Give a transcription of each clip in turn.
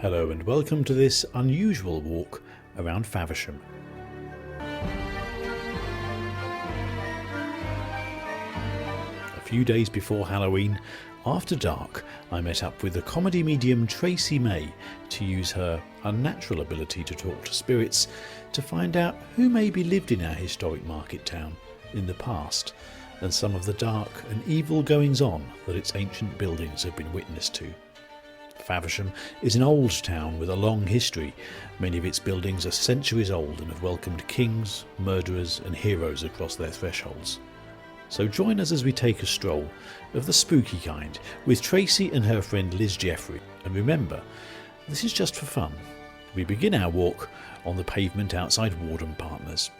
Hello and welcome to this unusual walk around Faversham. A few days before Halloween, after dark, I met up with the comedy medium Tracy to use her unnatural ability to talk to spirits to find out who maybe lived in our historic market town in the past and some of the dark and evil goings on that its ancient buildings have been witness to. Faversham is an old town with a long history. Many of its buildings are centuries old and have welcomed kings, murderers and heroes across their thresholds. So join us as we take a stroll of the spooky kind with Tracy and her friend Liz Jeffrey. And remember, this is just for fun. We begin our walk on the pavement outside Warden Partners.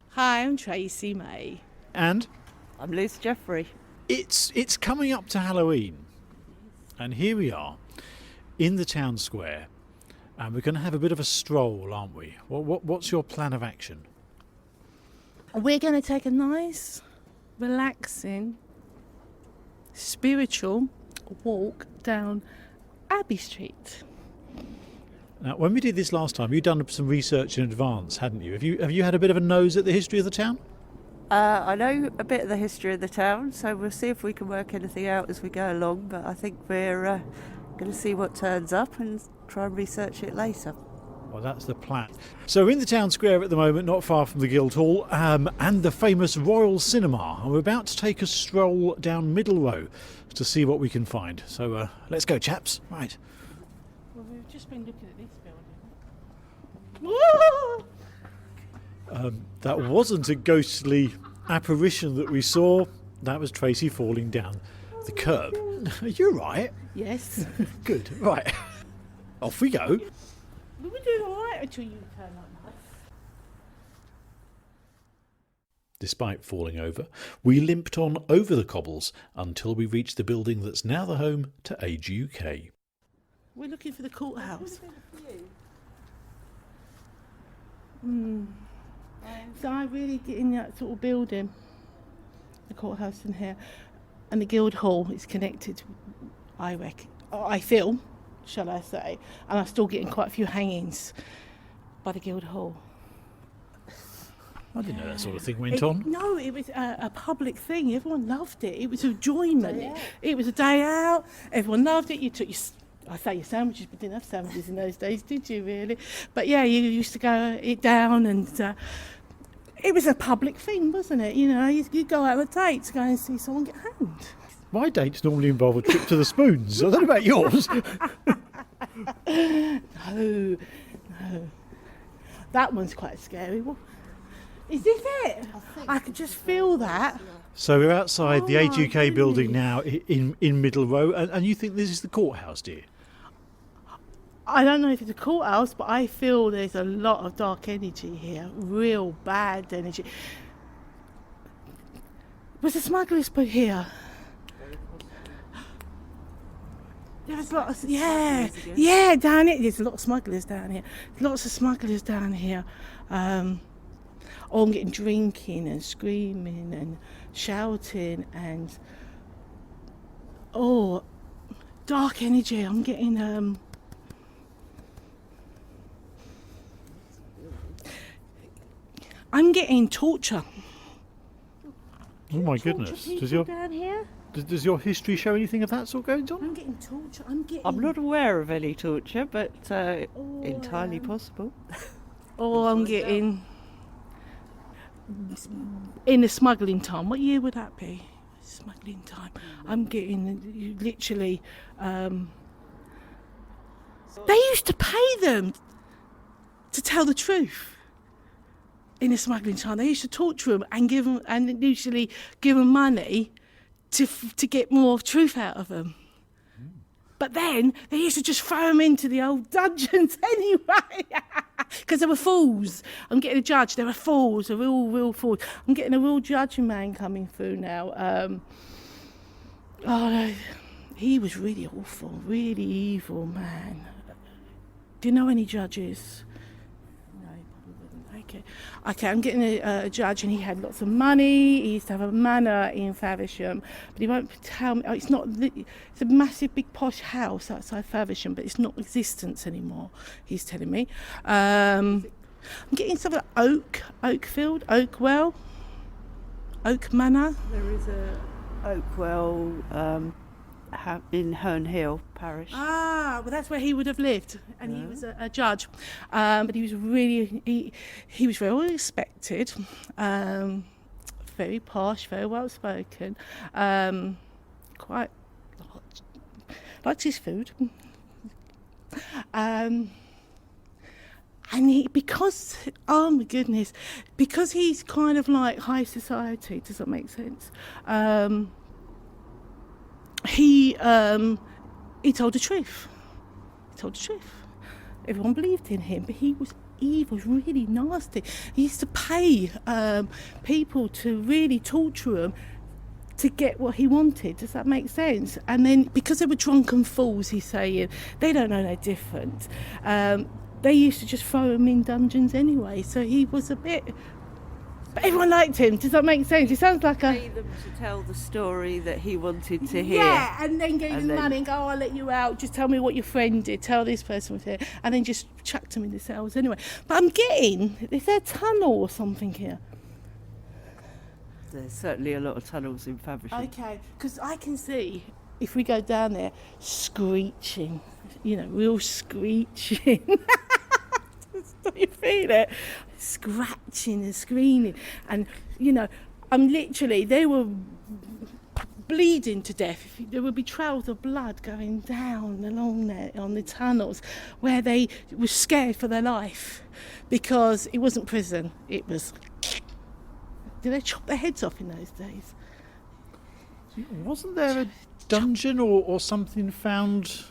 Hi, I'm Tracy May. And I'm Liz Jeffrey. it's coming up to Halloween. And here we are in the town square. And we're going to have a bit of a stroll, aren't we? What's your plan of action? We're going to take a nice, relaxing, spiritual walk down Abbey Street. Now, when we did this last time, you'd done some research in advance, hadn't you? Have you had a bit of a nose at the history of the town? I know a bit of the history of the town, so we'll see if we can work anything out as we go along, but I think we're going to see what turns up and try and research it later. Well, that's the plan. So we're in the town square at the moment, not far from the Guildhall, and the famous Royal Cinema. And we're about to take a stroll down Middle Row to see what we can find. So let's go, chaps. Right. Well, we've just been looking at this building. That wasn't a ghostly apparition that we saw. That was Tracy falling down the curb. Are you right? Yes. Good. Right. Off we go. We were doing all right until you turned up. Despite falling over, we limped on over the cobbles until we reached the building that's now the home to Age UK. We're looking for the courthouse. So I really get in that sort of building, the courthouse in here, and the Guildhall is connected, I reckon, I feel, shall I say, and I'm still getting quite a few hangings by the Guildhall. I didn't know that sort of thing went on. No, it was a public thing. Everyone loved it. It was enjoyment. It was a day out. Everyone loved it. You took your sandwiches, but didn't have sandwiches in those days, did you really? But yeah, you used to go it down, and it was a public thing, wasn't it? You know, you'd go out on a date to go and see someone get hanged. My dates normally involve a trip to the Spoons. I don't know about yours. No. That one's quite scary. Well, is this it? I could just feel that. So we're outside the Age UK building now in Middle Row, and you think this is the courthouse, dear? I don't know if it's a courthouse, but I feel there's a lot of dark energy here, real bad energy. Was the smugglers put here? There's lots of, down here. There's a lot of smugglers down here. Lots of smugglers down here. I'm getting drinking and screaming and shouting and dark energy. I'm getting torture. Oh my goodness! Down here? Does your history show anything of that sort going on? I'm getting torture. I'm not aware of any torture, but entirely possible. I'm getting in the smuggling time. What year would that be? Smuggling time. I'm getting literally. They used to pay them to tell the truth. In the smuggling time, they used to torture them and usually give them money to get more truth out of them. But then they used to just throw them into the old dungeons anyway, because they were fools. I'm getting a judge. They were fools, a real fools. I'm getting a real judging man coming through now. He was really awful, really evil man. Do you know any judges? No, he probably wouldn't. Okay. I'm getting a judge, and he had lots of money. He used to have a manor in Faversham, but he won't tell me. It's not. It's a massive, big, posh house outside Faversham, but it's not in existence anymore. He's telling me. I'm getting something like Oakfield, Oakwell, Oak Manor. There is a Oakwell in Herne Hill parish. Ah, well, that's where he would have lived, and he was a judge. But he was really, he was very well respected, very posh, very well spoken, quite liked his food. And because he's kind of like high society, does that make sense? He told the truth. He told the truth. Everyone believed in him, but he was evil, really nasty. He used to pay people to really torture him to get what he wanted. Does that make sense? And then, because they were drunken fools, he's saying, they don't know they're different. They used to just throw him in dungeons anyway. So he was a bit... But everyone liked him. Does that make sense? He sounds like Pay them to tell the story that he wanted to hear. Yeah, and then gave him money and go, I'll let you out. Just tell me what your friend did. Tell this person was here. And then just chucked him in the cells anyway. But I'm getting... Is there a tunnel or something here? There's certainly a lot of tunnels in Faversham. Okay, because I can see, if we go down there, screeching. You know, real screeching. Don't you feel it? Scratching and screaming. And, you know, they were bleeding to death. There would be trails of blood going down along there on the tunnels where they were scared for their life because it wasn't prison. It was... Did they chop their heads off in those days? Wasn't there a dungeon or something found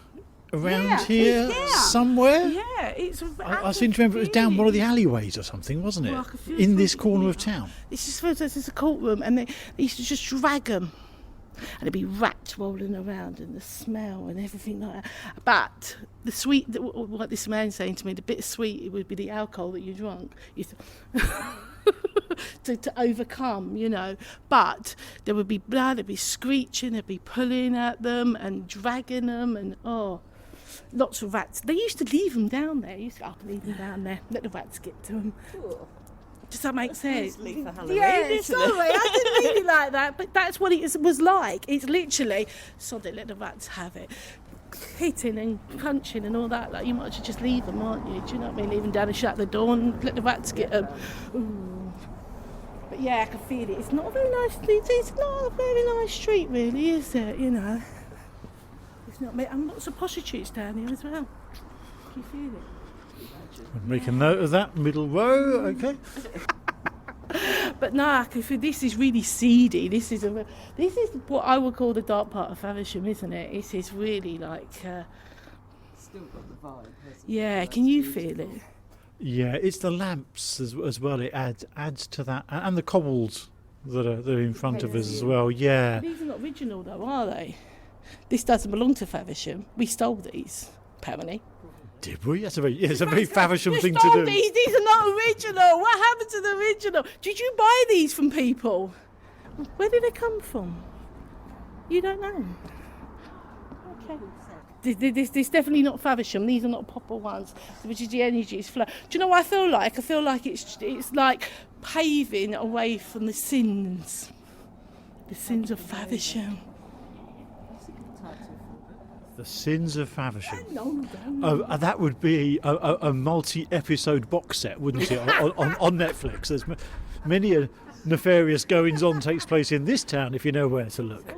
around here somewhere? Yeah, it's... I seem to remember it was down one of the alleyways or something, wasn't it? Well, I can feel in this it. corner of town. It's just there's a courtroom, and they used to just drag them, and there'd be rats rolling around, and the smell and everything like that. But the sweet, what this man's saying to me, the bit sweet, it would be the alcohol that you drank. To overcome, you know. But there would be blood, there'd be screeching, there'd be pulling at them and dragging them, and lots of rats. They used to leave them down there. Used to leave them down there, let the rats get to them. Cool. Does that make sense? For Halloween, Yeah, sorry, I didn't mean it like that, but that's what it was like. It's literally, sod it, let the rats have it. Hitting and punching and all that, like you might just leave them, aren't you? Do you know what I mean? Leave them down and shut the door and let the rats get them. Ooh. But yeah, I can feel it. It's not a very nice. It's not a very nice street, really, is it? You know. It's not. And lots of prostitutes down here as well. Can you feel it? Make a note of that, middle row, okay. But no, I can feel this is really seedy. This is what I would call the dark part of Faversham, isn't it? This is really like. Still got the vibe. Yeah, can you feel it? Yeah, it's the lamps as well. It adds to that, and the cobbles that are in front of us as well. Yeah. These are not original though, are they? This doesn't belong to Faversham. We stole these, apparently. Did we? It's a very Faversham thing to stole do. These are not original. What happened to the original? Did you buy these from people? Where did they come from? You don't know. Okay. This definitely not Faversham. These are not proper ones. Which is the energy is flow. Do you know what I feel like? I feel like it's like paving away from the sins. The sins of Faversham. The Sins of Faversham. No. That would be a multi-episode box set, wouldn't it? on Netflix. There's many nefarious goings-on takes place in this town, if you know where to look.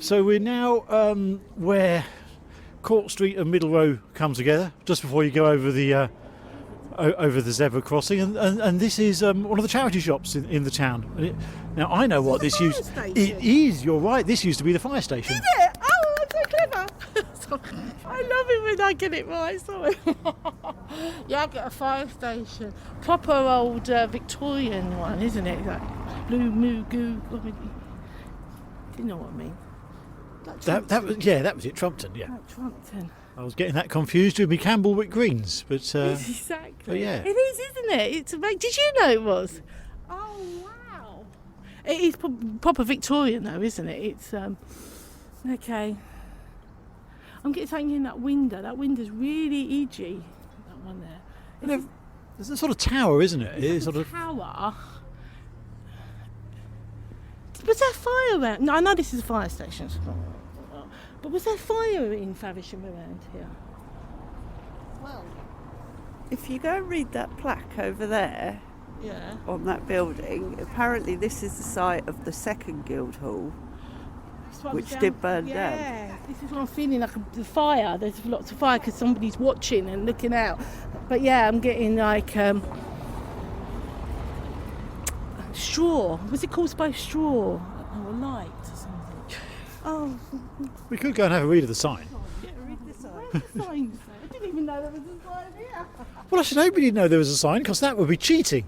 So we're now where Court Street and Middle Row come together, just before you go over the zebra crossing, and this is one of the charity shops in the town. Now I know what this used. It is. You're right. This used to be the fire station. Is it? Oh, I'm so clever. I love it when I get it right. Sorry. Yeah, I get a fire station. Proper old Victorian one, isn't it? Like blue moo goo. Do you know what I mean? That was it. Trumpton. Yeah. Like Trumpton. I was getting that confused with me Campbellwick Greens, but Exactly. but yeah. It is, isn't it? It's did you know it was? Oh wow! It is proper Victorian though, isn't it? It's okay. I'm getting something in that window. That window's really edgy. That one there. There's a sort of tower, isn't it? It's sort of Tower. Was there fire around? No, I know this is a fire station. But was there fire in Faversham around here? Well, if you go and read that plaque over there Yeah. on that building, apparently this is the site of the second Guildhall, which did burn down. Yeah, this is what I'm feeling like the fire. There's lots of fire because somebody's watching and looking out. But yeah, I'm getting like straw. Was it caused by straw or light or something? Oh, we could go and have a read of the sign. Yeah, read the sign. where's the sign? I didn't even know there was a sign here. Well, I should hope we didn't know there was a sign, because that would be cheating.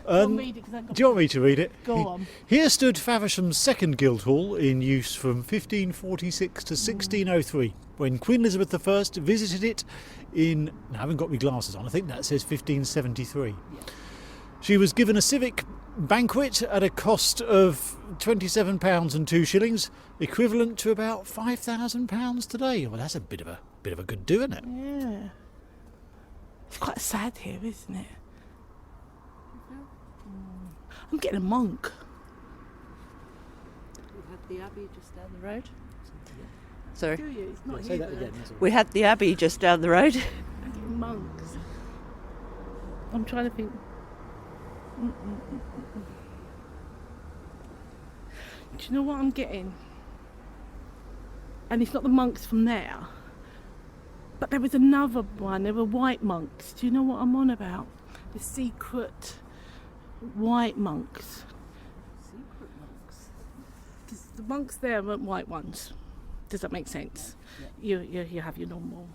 I'll read it 'cause I've got- Do you want me to read it? Go on. Here stood Faversham's second Guildhall, in use from 1546 to 1603, when Queen Elizabeth I visited it in... I haven't got my glasses on, I think that says 1573. She was given a civic banquet at a cost of £27 and 2 shillings, equivalent to about £5,000 today. Well, that's a bit of a good do, isn't it? Yeah. It's quite sad here, isn't it? I'm getting a monk. We had the Abbey just down the road. Sorry. Do you? It's not Say here. that again. that's all. We had the Abbey just down the road. I'm getting monks. I'm trying to think. Do you know what I'm getting? And it's not the monks from there. But there was another one. There were white monks. Do you know what I'm on about? The secret white monks. Secret monks. 'Cause the monks there weren't white ones. Does that make sense? You have your normal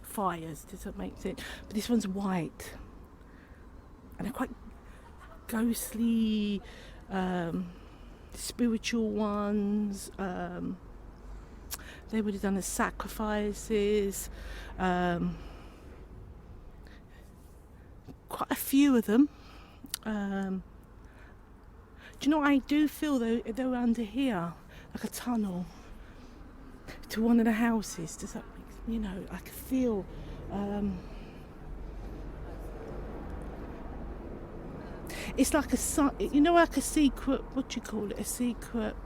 fires. Does that make sense? But this one's white, and they're quite ghostly, spiritual ones. They would have done the sacrifices. Quite a few of them. Do you know what I do feel though? They were under here, like a tunnel to one of the houses. Does that make, you know, I can feel. It's like like a secret. What do you call it? A secret.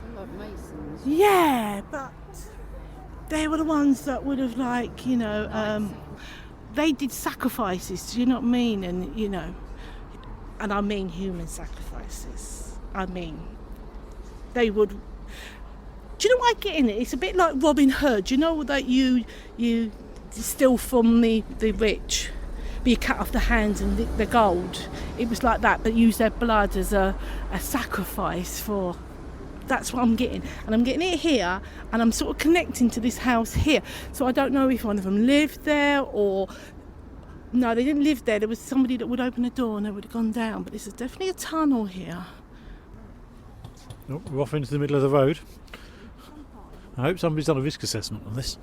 Some like masons. Yeah, but they were the ones that would have they did sacrifices. Do you know what I mean? And and I mean human sacrifices. I mean, they would. Do you know what I get in it? It's a bit like Robin Hood. You know that you steal from the rich, but you cut off the hands and the gold. It was like that, but use their blood as a sacrifice for. That's what I'm getting, and I'm getting it here, and I'm sort of connecting to this house here. So I don't know if one of them lived there or. No, they didn't live there. There was somebody that would open a door and they would have gone down. But this is definitely a tunnel here. Oh, we're off into the middle of the road. I hope somebody's done a risk assessment on this.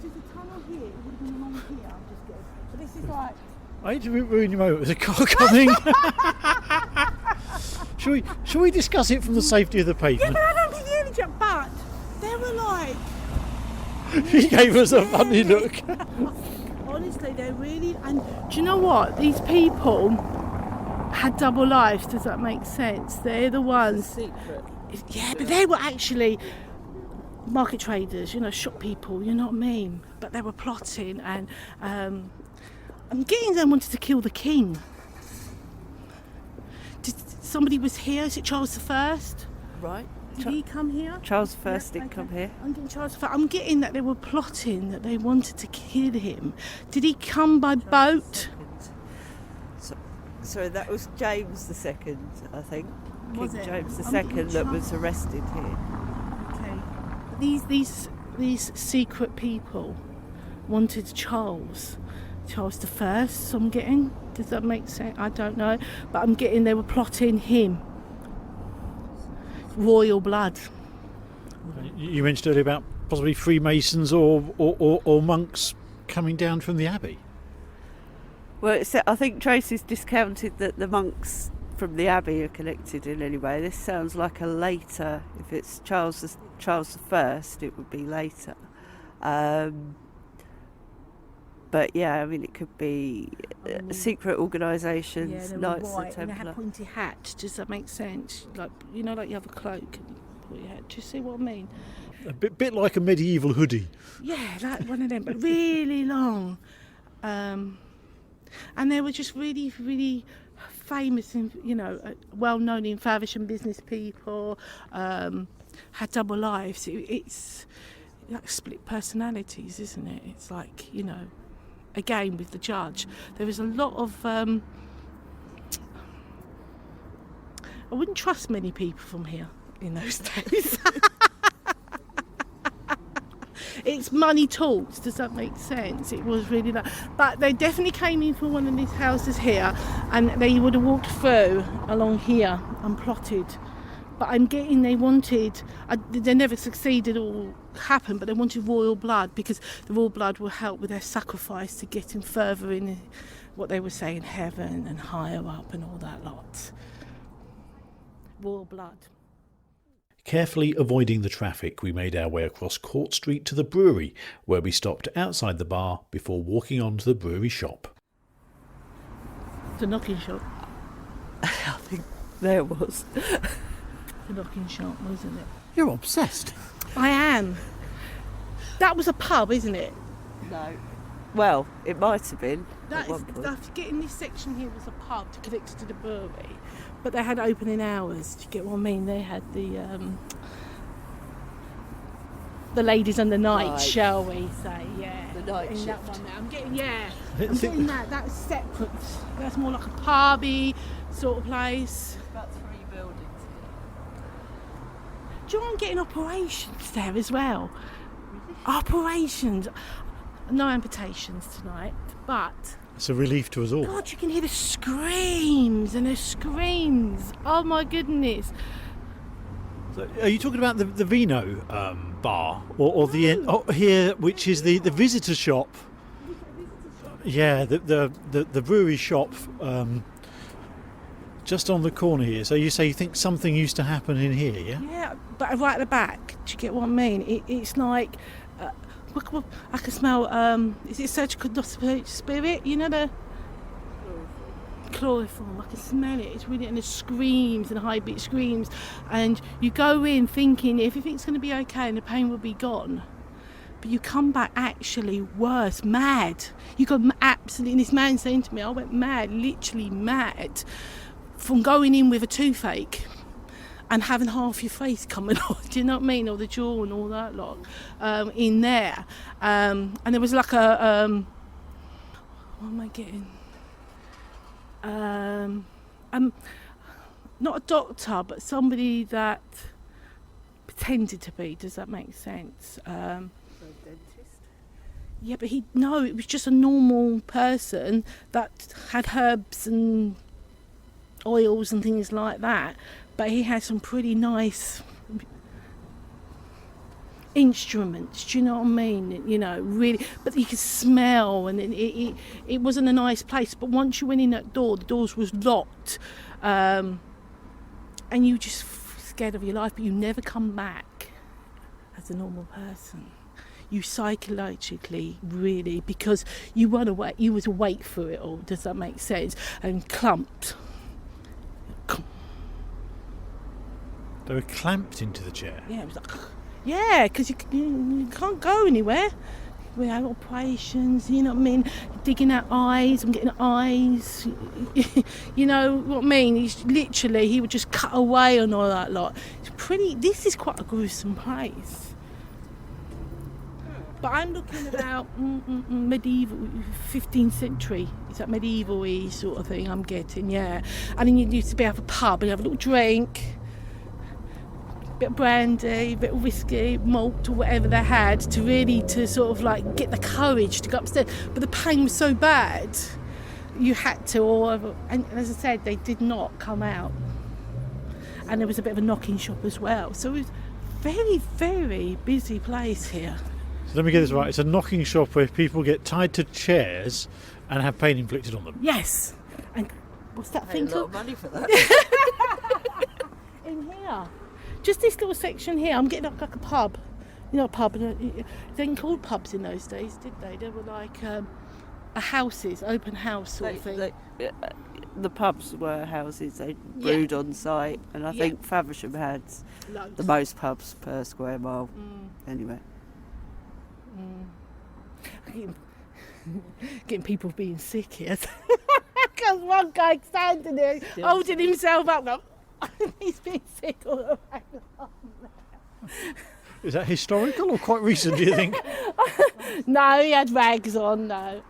There's a tunnel here. It would have been along here. I'm just getting. But this is like. I hate to ruin your moment. There's a car coming. Shall we discuss it from the safety of the Yeah, pavement? but I don't think the energy. But they were like. He gave us a funny look. Honestly, they're really. And do you know what? These people had double lives. Does that make sense? They're the ones. Secret. Yeah, but they were actually market traders, shop people, you know what I mean? But they were plotting, and I'm getting them wanted to kill the king. Somebody was here, is it Charles I? Right. Did he come here? Charles I Yeah, did okay. come here. I'm getting Charles I. I'm getting that they were plotting, that they wanted to kill him. Did he come by boat? So that was James II, I think. Was King it? James I'm getting II that was Charles- arrested here. Okay. These secret people wanted Charles I. So I'm getting. Does that make sense? I don't know, but I'm getting they were plotting him. Royal blood. You mentioned earlier about possibly Freemasons or monks coming down from the abbey. Well, I think Tracy's discounted that the monks from the abbey are connected in any way. This sounds like a later. If it's Charles I, it would be later. But yeah, I mean, it could be secret organisations, Knights of Templar. And they had pointy hats. Does that make sense? Like, you know, like you have a cloak and pointy hat. Do you see what I mean? A bit like a medieval hoodie. Yeah, like one of them, but really long. And they were just really, really famous and, you know, well known in Faversham business people. Had double lives. It's like split personalities, isn't it? It's like, you know, again with the judge, there was a lot of I wouldn't trust many people from here in those days. It's money talks, does that make sense? It was really like, but they definitely came in from one of these houses here, and they would have walked through along here and plotted. But I'm getting they never succeeded or happened, but they wanted royal blood, because the royal blood will help with their sacrifice to getting further in what they were saying, heaven and higher up and all that lot. Royal blood. Carefully avoiding the traffic, we made our way across Court Street to the brewery, where we stopped outside the bar before walking on to the brewery shop. The knocking shop. I think there was. The knocking shop, wasn't it? You're obsessed. I am. That was a pub, isn't it? No. Well, it might have been at one I point. forget in this section here was a pub to connect to the brewery, but they had opening hours. Do you get what I mean? They had the ladies and the night, Right. shall we say? Yeah. The night in shift. that one there. I'm getting that. That's separate. That's more like a pubby sort of place. About 3 buildings. Do you know I'm getting operations there as well? Operations. No amputations tonight, but It's a relief to us all. God, you can hear the screams and the screams. Oh my goodness. So are you talking about the Vino bar or the here, which is the visitor shop? Yeah, the brewery shop just on the corner here. So you say you think something used to happen in here, yeah? Yeah, but right at the back. Do you get what I mean? It's like I can smell. Is it surgical spirit? You know the chloroform. I can smell it. It's really, and the screams and high beat screams, and you go in thinking everything's going to be okay and the pain will be gone, but you come back actually worse, mad. You got absolutely. And this man saying to me, I went mad, literally mad, from going in with a toothache and having half your face coming off, do you know what I mean? Or the jaw and all that lot in there. And there was like a... what am I getting? Not a doctor, but somebody that pretended to be. Does that make sense? A dentist. Yeah, but it was just a normal person that had herbs and oils and things like that. But he had some pretty nice instruments, do you know what I mean? You know, really, but you could smell, and it wasn't a nice place. But once you went in that door, the doors was locked, and you just scared of your life, but you never come back as a normal person. You psychologically, really, because you weren't awake, you was awake for it all, does that make sense? And clumped. They were clamped into the chair. Yeah, it was like, yeah, because you can't go anywhere. We had operations, you know what I mean? Digging out eyes, I'm getting eyes, you know what I mean? He would just cut away and all that lot. This is quite a gruesome place. But I'm looking about medieval, 15th century. It's that medieval-y sort of thing I'm getting, yeah. And then you used to be have a pub and have a little drink, bit of brandy, bit of whiskey, malt or whatever they had to sort of like get the courage to go upstairs. But the pain was so bad, you had to, and as I said, they did not come out. And there was a bit of a knocking shop as well. So it was very, very busy place here. So let me get this right. It's a knocking shop where people get tied to chairs and have pain inflicted on them. Yes. And what's that thing Pay a lot called? of money for that. In here. Just this little section here. I'm getting up like a pub. You know, a pub. They didn't call pubs in those days, did they? They were like a houses, open house sort of thing. The pubs were houses. They brewed on site, and I think Faversham had Loads. the most pubs per square mile. Anyway. Getting people being sick here. Because one guy standing there holding himself up like, he's been sick all the way along. Is that historical or quite recent, do you think? No, he had rags on, no.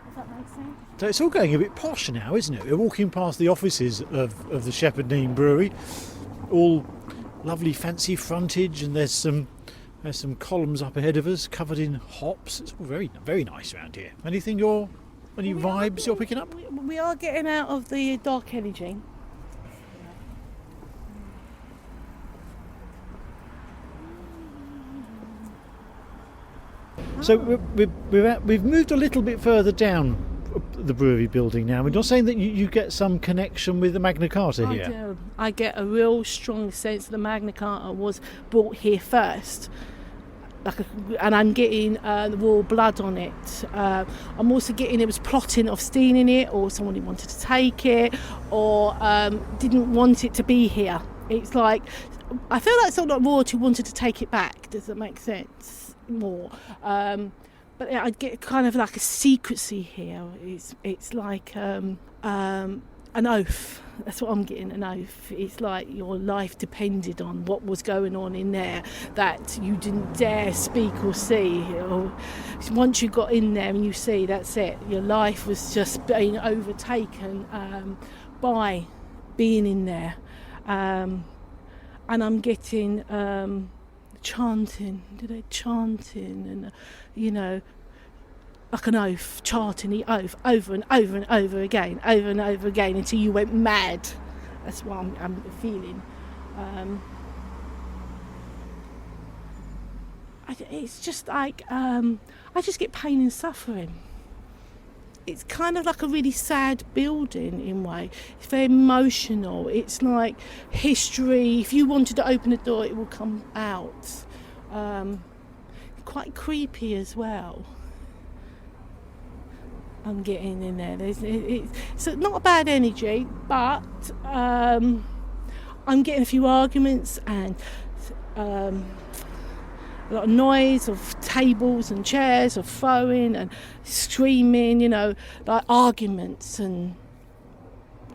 Does that make sense? So it's all going a bit posh now, isn't it? We're walking past the offices of the Shepherd Neame Brewery, all lovely fancy frontage, and there's some columns up ahead of us covered in hops. It's all very, very nice around here. Any vibes you're picking up? We are getting out of the dark energy. So we've moved a little bit further down the brewery building now. We're not saying that you get some connection with the Magna Carta here. I do. I get a real strong sense that the Magna Carta was brought here first. And I'm getting the royal blood on it. I'm also getting it was plotting of stealing it, or someone who wanted to take it, or didn't want it to be here. It's like, I feel like sort of royalty wanted to take it back. Does that make sense? More. But I get kind of like a secrecy here. It's like an oath. That's what I'm getting, an oath. It's like your life depended on what was going on in there, that you didn't dare speak or see. Or once you got in there and you see, that's it. Your life was just being overtaken by being in there. And I'm getting chanting and, like an oath, chanting the oath over and over and over again until you went mad. That's what I'm feeling. It's just like I just get pain and suffering. It's kind of like a really sad building in a way. It's very emotional. It's like history. If you wanted to open a door, it will come out. Quite creepy as well. I'm getting in there. It's not a bad energy, but I'm getting a few arguments and a lot of noise of tables and chairs, of throwing and screaming, like arguments and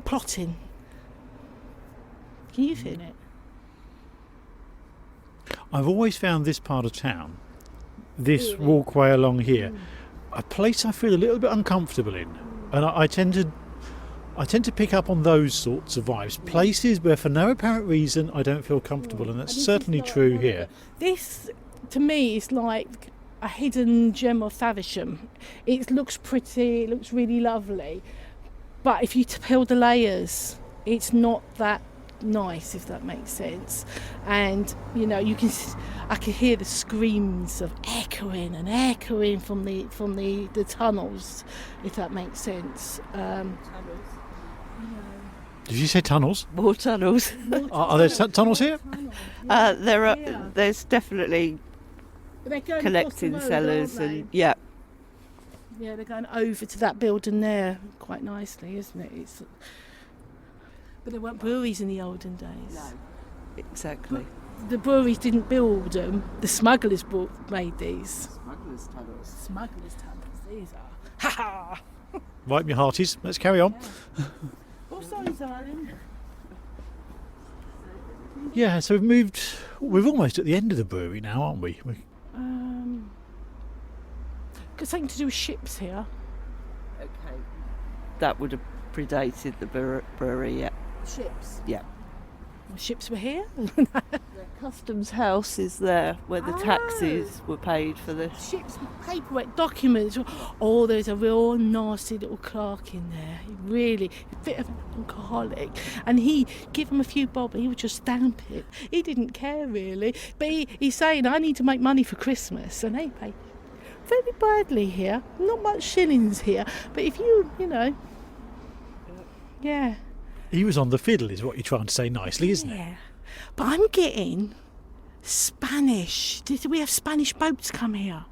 plotting. Can you feel it? I've always found this part of town, this walkway along here, a place I feel a little bit uncomfortable in, and I tend to pick up on those sorts of vibes. Places where, for no apparent reason, I don't feel comfortable, and that's certainly true here. This, to me, is like a hidden gem of Faversham. It looks pretty, it looks really lovely, but if you peel the layers, it's not that nice, if that makes sense. And I can hear the screams of echoing from the tunnels, if that makes sense. Did you say tunnels? More tunnels. Are there tunnels here? There's definitely collecting cellars and yeah, they're going over to that building there quite nicely, isn't it? But there weren't breweries in the olden days. No, exactly. The breweries didn't build them. The smugglers made these. Smugglers' tunnels. Smugglers' tunnels. These are. Ha ha! Right, me hearties. Let's carry on. Yeah. Oh, sorry, darling. Yeah, so we're almost at the end of the brewery now, aren't we? Got something to do with ships here. Okay. That would have predated the brewery, yeah. Ships? Yeah. Ships were here. The customs house is there where the taxis were paid for the Ships, paperwork, documents. Oh, there's a real nasty little clerk in there. Really, a bit of an alcoholic. And he give him a few bob and he would just stamp it. He didn't care really. But he's saying, I need to make money for Christmas. And they pay very badly here. Not much shillings here. But if you know, yeah. He was on the fiddle, is what you're trying to say nicely, isn't it? Yeah. But I'm getting Spanish. Did we have Spanish boats come here?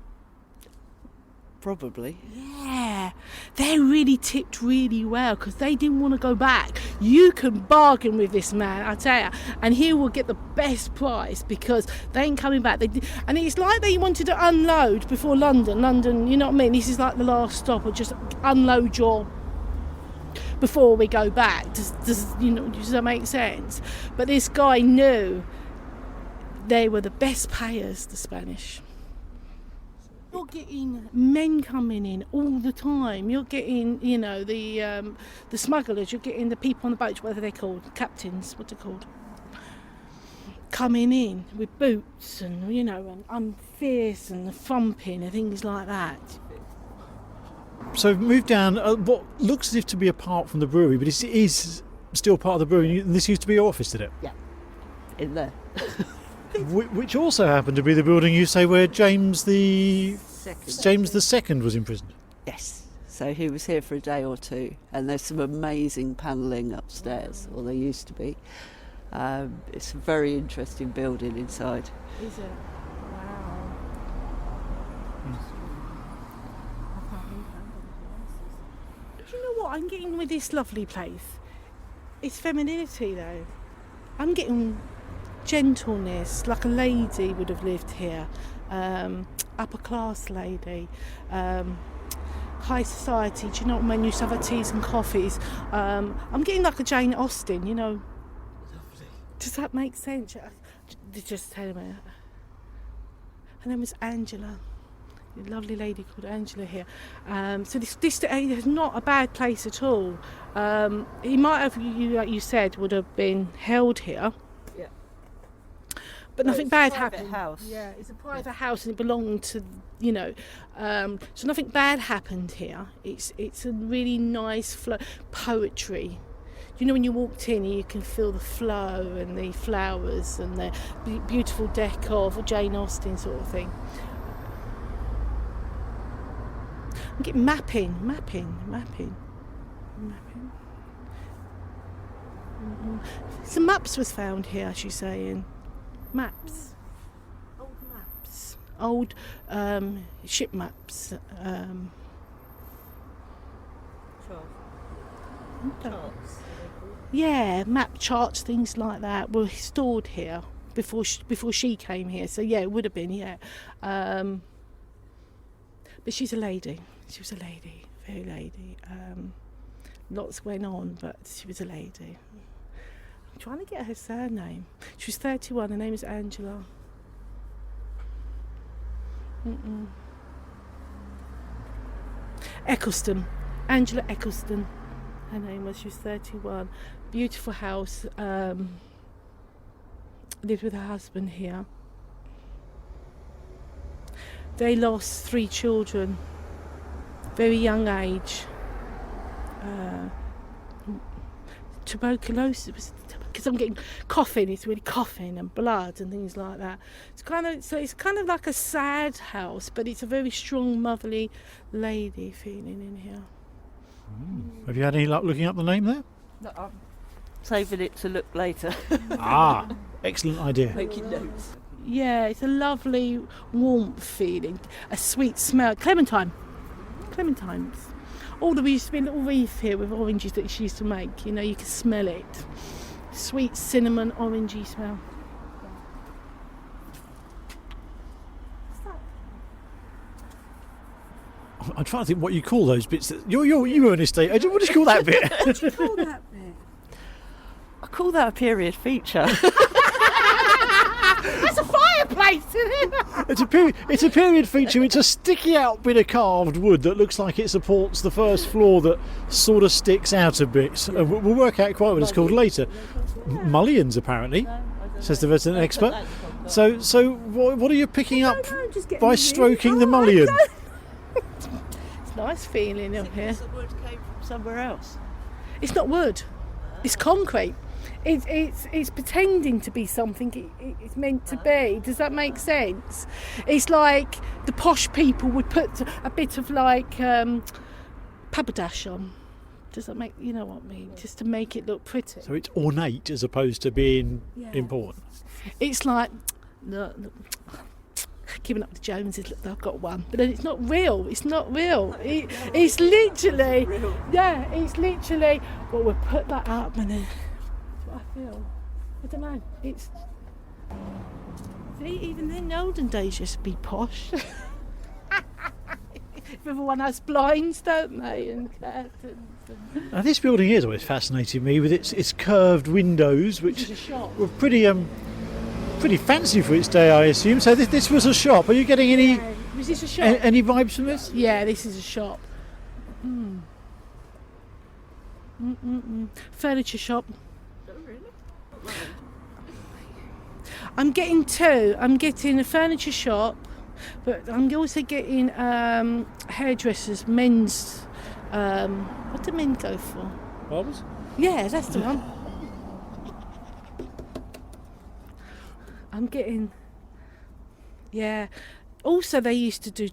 probably. Yeah. They really tipped really well because they didn't want to go back. You can bargain with this man, I tell you, and he will get the best price because they ain't coming back. And it's like they wanted to unload before London. London, you know what I mean? This is like the last stop, or just unload your before we go back. Does that make sense? But this guy knew they were the best payers, the Spanish. You're getting men coming in all the time. You're getting, the smugglers. You're getting the people on the boats, whatever they're called, captains, what they're called, coming in with boots and, and I'm fierce and thumping and things like that. So we've moved down what looks as if to be apart from the brewery, but it is still part of the brewery. And this used to be your office, did it? Yeah, in there. Which also happened to be the building you say where James the Second was imprisoned. Yes. So he was here for a day or two, and there's some amazing panelling upstairs, or there used to be. It's a very interesting building inside. Is it? Wow. Do you know what I'm getting with this lovely place? It's femininity though. I'm getting gentleness, like a lady would have lived here, upper class lady, high society. Do you know what I mean? Used to have teas and coffees. I'm getting like a Jane Austen, Lovely. Does that make sense? Just tell me. Her name was Angela. A lovely lady called Angela here. So this area is not a bad place at all. He might have, like you said, would have been held here. Yeah. But nothing bad happened. happened. House. Yeah, it's a private house and it belonged to, so nothing bad happened here. It's a really nice flow, poetry. When you walked in, you can feel the flow and the flowers and the beautiful decor of a Jane Austen sort of thing. I'm getting mapping. Mm-hmm. Some maps was found here, she's saying. Maps. Old maps. Old ship maps. Charts. Yeah, map charts, things like that were stored here before she came here. So yeah, it would have been, yeah. But she's a lady. She was a lady, very lady. Lots went on, but she was a lady. I'm trying to get her surname. She was 31. Her name is Angela. Eccleston. Angela Eccleston. Her name was. She was 31. Beautiful house. Lived with her husband here. They lost 3 children, very young age. Tuberculosis, because I'm getting coughing. It's really coughing and blood and things like that. It's kind of like a sad house, but it's a very strong, motherly lady feeling in here. Have you had any luck looking up the name there? No, I'm saving it to look later. Excellent idea. Making notes. Yeah, it's a lovely warmth feeling, a sweet smell. Clementines. There used to be a little wreath here with oranges that she used to make. You can smell it. Sweet cinnamon orangey smell. I'm trying to think what you call those bits. You were an estate agent. What do you call that bit? What do you call that bit? I call that a period feature. That's a fireplace. face, isn't it? It's a period feature. It's a sticky out bit of carved wood that looks like it supports the first floor that sort of sticks out a bit. We'll work out quite what it's called later. Mullions, apparently, says the resident expert. So what are you picking up by stroking the mullion? It's nice feeling up here. The wood came from somewhere else. It's not wood. It's concrete. It's pretending to be something it's meant to be. Does that make sense? It's like the posh people would put a bit of like paberdash on. Does that make, you know what I mean? Just to make it look pretty. So it's ornate as opposed to being important. It's like, look, giving up the Joneses, look, I've got one. But then it's not real. It's not real. It's literally, it's literally, well, we'll put that up and then, that's what I feel. I don't know. It's, see, even in the olden days, used to be posh. Everyone has blinds, don't they, and curtains. Now this building has always fascinated me with its curved windows, which were pretty fancy for its day, I assume. So this was a shop. Are you getting any? Yeah. Was this a shop? Any vibes from this? Yeah, this is a shop. Furniture shop. Oh, really? I'm getting two. I'm getting a furniture shop, but I'm also getting hairdressers, men's. What do men go for? Barbers? Yeah, that's the one. I'm getting. Yeah. Also, they used to do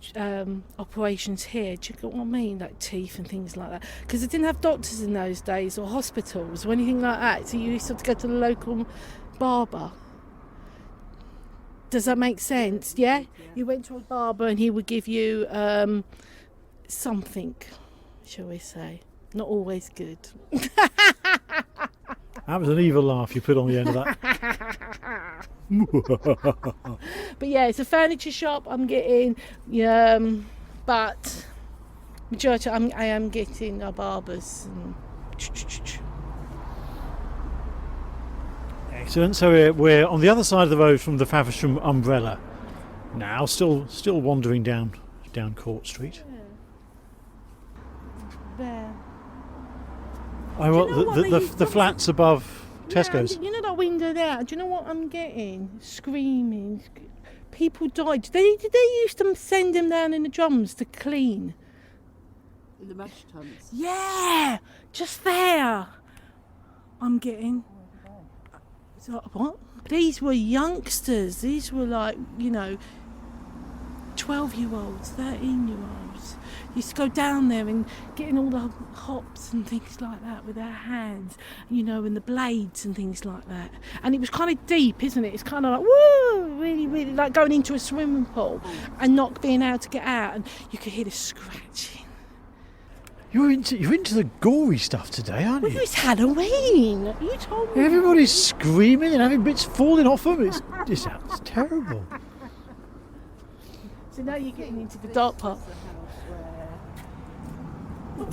operations here. Do you get what I mean? Like teeth and things like that. Because they didn't have doctors in those days or hospitals or anything like that. So you used to have to go to the local barber. Does that make sense? Yeah? You went to a barber and he would give you something, shall we say. Not always good. That was an evil laugh you put on the end of that. But yeah, it's a furniture shop. I'm getting, but majority I am getting barbers. Excellent. So we're on the other side of the road from the Faversham umbrella. Now, still wandering down Court Street. There. The flats above Tesco's. Yeah, you know that window there? Do you know what I'm getting? Screaming. People died. Did they used to send them down in the drums to clean? In the mash tums. Yeah, just there. I'm getting. So, what? These were youngsters. These were like, 12-year-olds, 13-year-olds. Used to go down there and getting all the hops and things like that with their hands, and the blades and things like that. And it was kind of deep, isn't it? It's kind of like, woo, really, really like going into a swimming pool and not being able to get out, and you could hear the scratching. You're into the gory stuff today, aren't you? Well, it's Halloween. You told me. Everybody's screaming and having bits falling off them. It sounds terrible. So now you're getting into the dark part.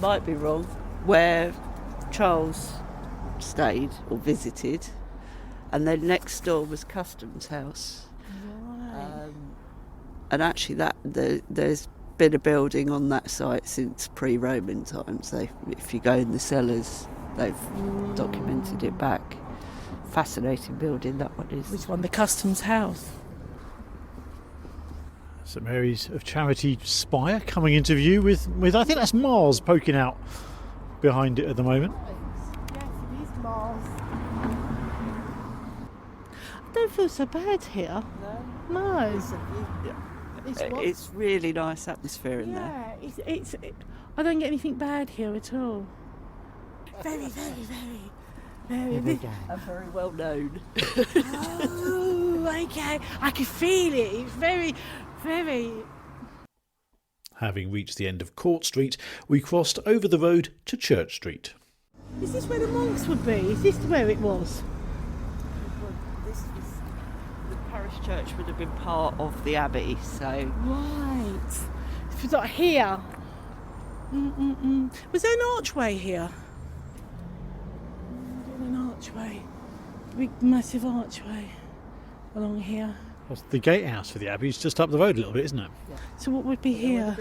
Might be wrong, where Charles stayed or visited, and then next door was Customs House. Right. And actually there's been a building on that site since pre-Roman times. If you go in the cellars, they've documented it back. Fascinating building that one is. Which one? The Customs House. St Mary's of Charity spire coming into view with I think that's Mars poking out behind it at the moment. Yes, it is Mars. I don't feel so bad here. No. It's really nice atmosphere in there. Yeah, I don't get anything bad here at all. Very, very, very, very. And very well known. Oh, okay. I can feel it. It's very, very. Having reached the end of Court Street, we crossed over the road to Church Street. Is this where the monks would be? Is this where it was? The parish church would have been part of the abbey, so. Right. It was like here. Was there an archway here? An archway. Big, massive archway along here. The gatehouse for the Abbey is just up the road a little bit, isn't it? So what would be here?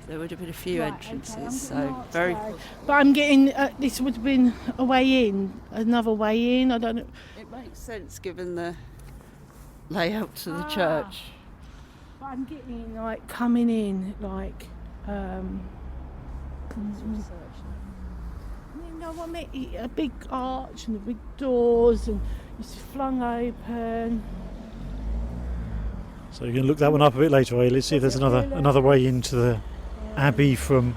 There would have been a few Right, entrances, okay, I'm so getting marked very. down. But I'm getting this would have been a way in, another way in. I don't know. It makes sense given the layout to the church. But I'm getting like coming in like. You know what I mean? A big arch and the big doors and it's flung open. So you're going to look that one up a bit later, are you? Let's see if there's another way into the Abbey from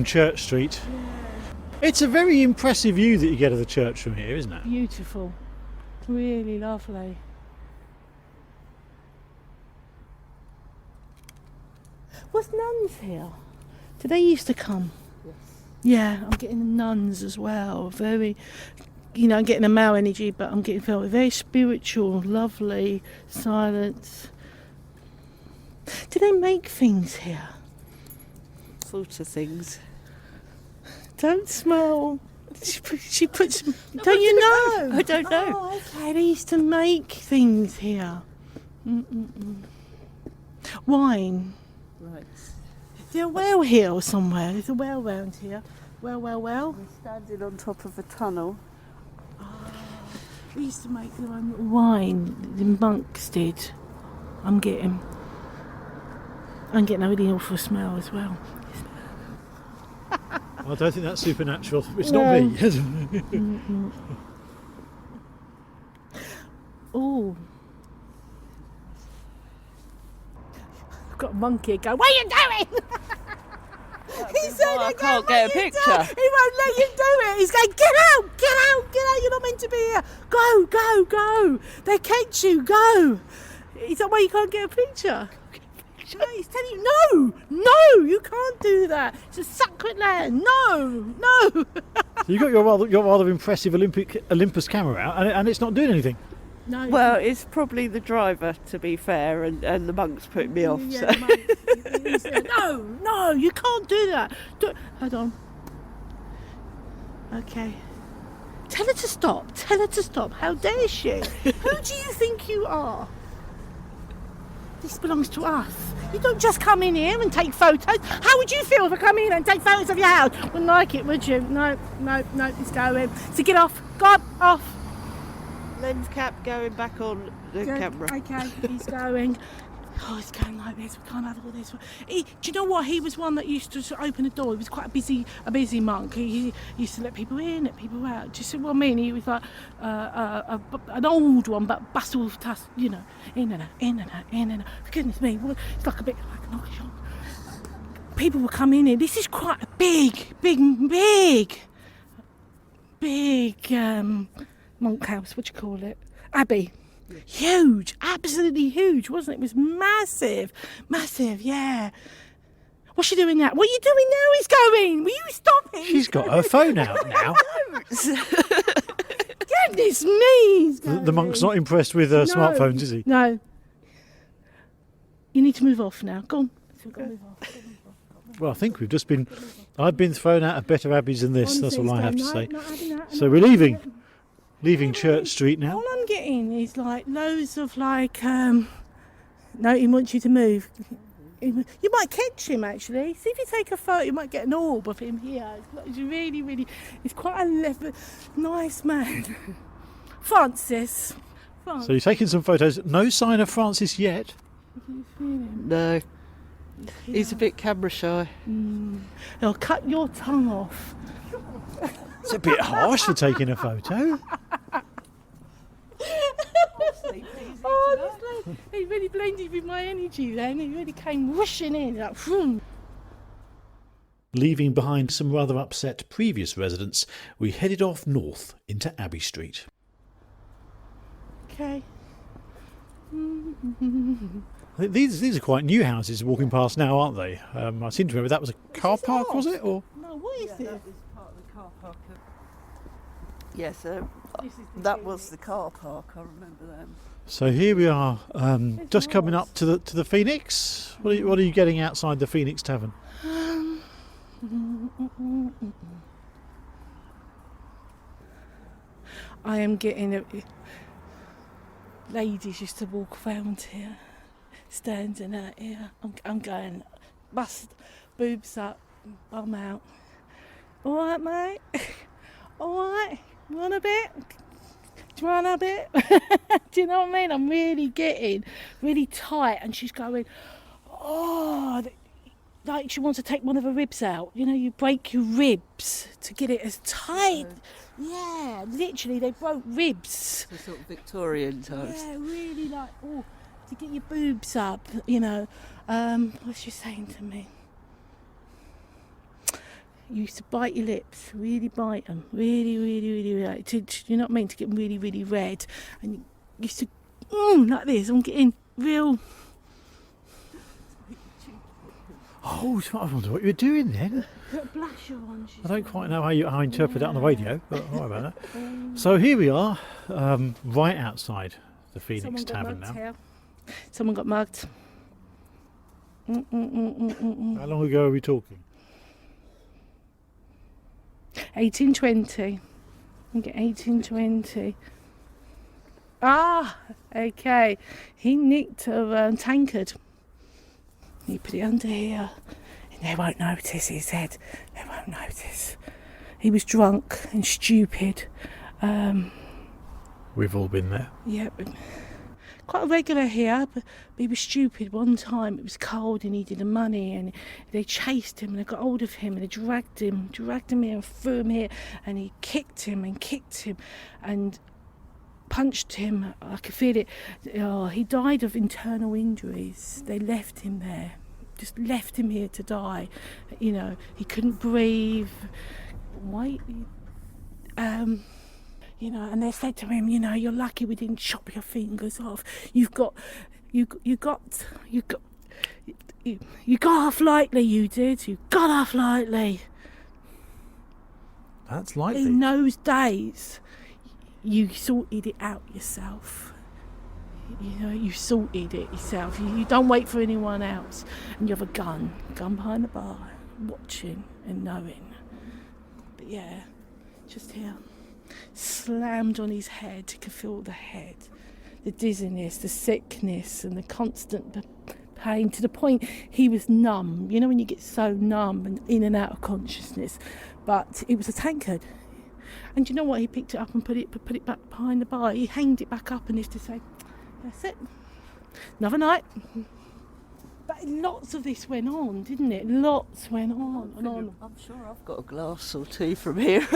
Church Street. Yeah. It's a very impressive view that you get of the church from here, isn't it? Beautiful. Really lovely. Was nuns here? Did they used to come? Yes. Yeah, I'm getting the nuns as well. Very, I'm getting a male energy, but I'm getting very spiritual, lovely, silence. Do they make things here? Sort of things. Don't smell. She puts. Don't you know? I don't know. Oh, okay. They used to make things here. Wine. Right. Is there a well here or somewhere? There's a well round here. Well. We're standing on top of a tunnel. We used to make their own wine. The monks did. I'm getting a really awful smell as well. I don't think that's supernatural. It's not me. Oh. I've got a monkey going, what are you doing? He said, I can't get a picture. He won't let you do it. He's going, get out, you're not meant to be here. Go. They catch you, go. Is that why you can't get a picture? No, he's telling you, no, you can't do that. It's a sacred land. No. So you got your rather impressive Olympus camera out, and it's not doing anything. No. Well, it's probably the driver, to be fair, and the monks put me off. Yeah, So. he said, no, you can't do that. Hold on. Okay. Tell her to stop. How dare she? Who do you think you are? This belongs to us. You don't just come in here and take photos. How would you feel if I come in and take photos of your house? Wouldn't like it, would you? No, it's going. So get off. Go off. Lens cap going back on the camera. Okay, he's going. Oh, he's going like this. We can't have all this. Do you know what? He was one that used to open the door. He was quite a busy monk. He used to let people in, let people out. Do you see what I mean? He was like an old one, but bustle, in and out. For goodness me, it's like a bit like an old shop. People were coming in. This is quite a big monk house. What do you call it? Abbey. Huge, absolutely huge, wasn't it? It was massive, yeah. What's she doing now? What are you doing now? He's going. Will you stop him? She's got her phone out now. Goodness me. He's The going. monk's not impressed with smartphones, is he? No. You need to move off now. Go on. Move off. Well, I think I've been thrown out of better abbeys than this. That's all I have to say. Not having that. So we're leaving Church Street now. All I'm getting is like loads of like, no, he wants you to move. You might catch him actually. See if you take a photo, you might get an orb of him here. He's really, he's quite a nice man. Francis. So you're taking some photos. No sign of Francis yet. No. He's a bit camera shy. They'll cut your tongue off. It's a bit harsh for taking a photo. Honestly, he really blended with my energy then. He really came rushing in. Like, vroom. Leaving behind some rather upset previous residents, we headed off north into Abbey Street. Okay. These are quite new houses walking past now, aren't they? I seem to remember that was a car park, was it? Or No, what is this? That was part of the car park. Yes, that was the car park. I remember them. so here we are, just coming up to the Phoenix. What are you getting outside the Phoenix Tavern? I am getting ladies used to walk around here, standing out here. I'm going, bust, boobs up, bum out. All right, mate? All right? You want a bit? Do you want a bit? Do you know what I mean? I'm really getting really tight, and she's going, oh, like she wants to take one of her ribs out. You know, you break your ribs to get it as tight. Yeah, literally, they broke ribs. The sort of Victorian times. Yeah, really like, oh, to get your boobs up, you know. What's she saying to me? You used to bite your lips, really bite them, really, like, you know what I mean, to get them really, really red. And you used to, like this, I'm getting real. Oh, so I wonder what you were doing then. Put a blusher on. I don't quite know how I interpret that on the radio, but all right about that. So here we are, right outside the Phoenix Tavern now. Here. Someone got mugged. How long ago are we talking? 1820. I get 1820. Ah, okay. He nicked a tankard. He put it under here. And they won't notice, he said. They won't notice. He was drunk and stupid. We've all been there. Yeah, quite a regular here, but he was stupid one time. It was cold and he needed the money, and they chased him and they got hold of him and they dragged him here and threw him here, and he kicked him and punched him. I could feel it. Oh, he died of internal injuries. They left him there, just left him here to die. You know, he couldn't breathe. Wait. You know, and they said to him, you know, you're lucky we didn't chop your fingers off. You got off lightly, you did. You got off lightly. That's likely. In those days, you sorted it out yourself. You know, you sorted it yourself. You don't wait for anyone else. And you have a gun behind the bar, watching and knowing. But yeah, just here. Slammed on his head. You could feel the head, the dizziness, the sickness, and the constant pain, to the point he was numb. You know when you get so numb and in and out of consciousness. But it was a tankard, and you know what? He picked it up and put it back behind the bar. He hanged it back up and used to say, "That's it, another night." But lots of this went on, didn't it? Lots went on and on. I'm sure I've got a glass or two from here.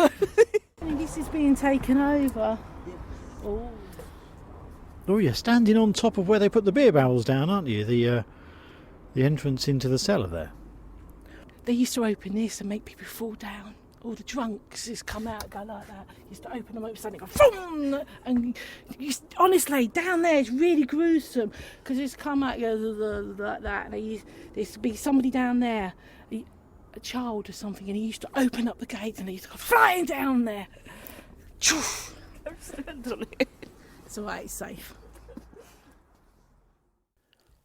And this is being taken over. Oh. Oh, you're standing on top of where they put the beer barrels down, aren't you? The entrance into the cellar there. They used to open this and make people fall down. All the drunks just come out and go like that. Used to open them up, suddenly go, boom! And honestly, down there it's really gruesome, because it's come out like that. And there used to be somebody down there, a child or something, and he used to open up the gates and he used to go flying down there. It's alright, it's safe.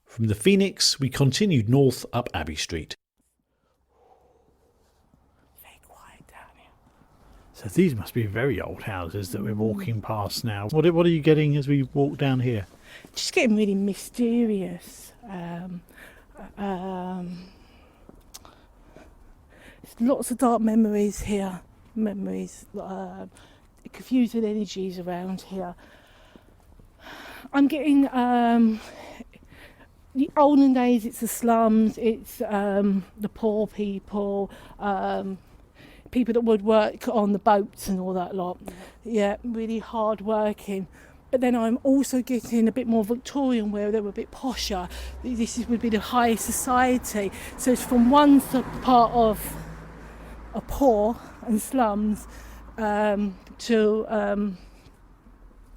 From the Phoenix, we continued north up Abbey Street. Very quiet down here. So these must be very old houses that we're walking past now. What are you getting as we walk down here? Just getting really mysterious. Lots of dark memories here. Confusing energies around here. I'm getting the olden days. It's the slums. It's the poor people. People that would work on the boats and all that lot. Yeah, really hard working. But then I'm also getting a bit more Victorian, where they were a bit posher. Would be the high society. So it's from one part of a poor and slums to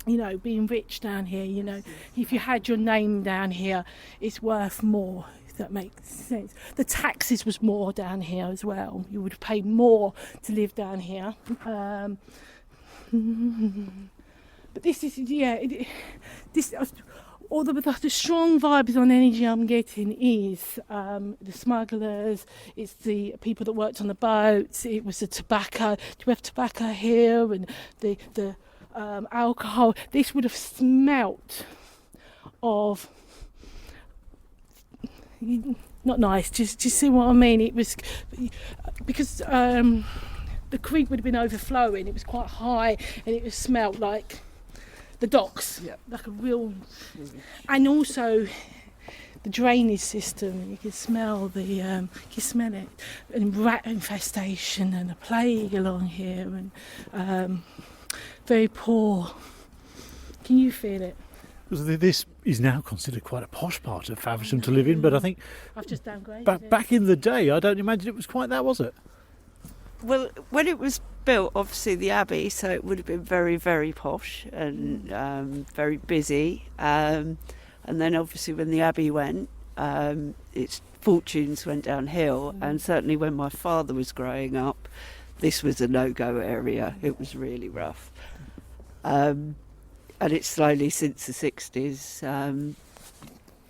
you know, being rich down here. You know, if you had your name down here, it's worth more, if that makes sense. The taxes was more down here as well. You would pay more to live down here. But this is, all the strong vibes on energy I'm getting is the smugglers, it's the people that worked on the boats, it was the tobacco. Do we have tobacco here? And the alcohol. This would have smelt of, not nice, just see what I mean. It was because the creek would have been overflowing. It was quite high, and it smelled like the docks, like a real. And also the drainage system. You can smell you smell it, and rat infestation and a plague along here, and very poor. Can you feel it? This is now considered quite a posh part of Faversham to live in, but I think I've just downgraded back in the day, I don't imagine it was quite that, was it? Well, when it was built, obviously the Abbey, so it would have been very, very posh and very busy. And then obviously when the Abbey went, its fortunes went downhill. And certainly when my father was growing up, this was a no-go area. It was really rough. And it's slowly, since the 60s,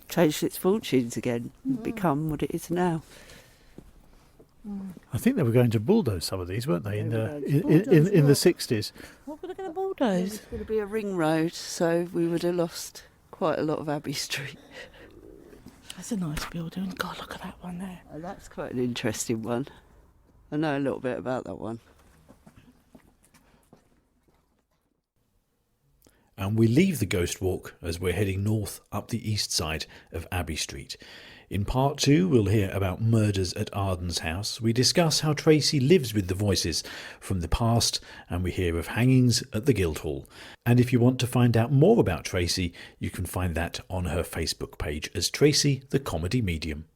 changed its fortunes again and become what it is now. I think they were going to bulldoze some of these, weren't they, in the 60s? What were they going to It bulldoze? was going to be a ring road, so we would have lost quite a lot of Abbey Street. That's a nice building. God, look at that one there. And that's quite an interesting one. I know a little bit about that one. And we leave the ghost walk as we're heading north up the east side of Abbey Street. In part 2, we'll hear about murders at Arden's house. We discuss how Tracy lives with the voices from the past, and we hear of hangings at the Guildhall. And if you want to find out more about Tracy, you can find that on her Facebook page as Tracy the Comedy Medium.